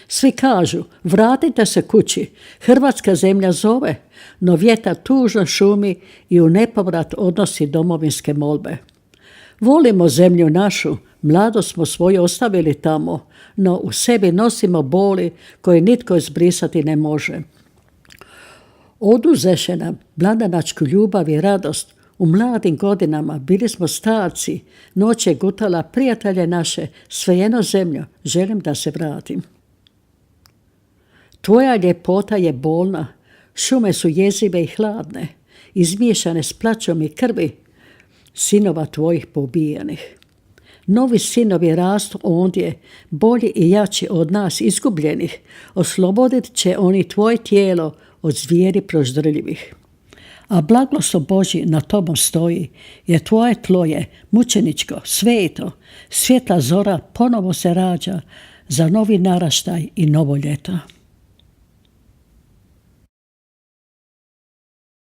Svi kažu, vratite se kući, Hrvatska zemlja zove, no vjetar tužno šumi i u nepovrat odnosi domovinske molbe. Volimo zemlju našu, mladost smo svoju ostavili tamo, no u sebi nosimo boli koje nitko izbrisati ne može. Oduzeše nam mladenačku ljubav i radost. U mladim godinama bili smo starci, noć je gutala prijatelje naše, svejedno zemljo, želim da se vratim. Tvoja ljepota je bolna, šume su jezive i hladne, izmiješane s plačom i krvi sinova tvojih poubijenih. Novi sinovi rastu ondje, bolji i jači od nas izgubljenih, oslobodit će oni tvoje tijelo od zvijeri proždrljivih. A blagoslov Božji na tobom stoji, jer tvoje tlo je mučeničko, sveto, svjetla zora ponovo se rađa za novi naraštaj i novo ljeto.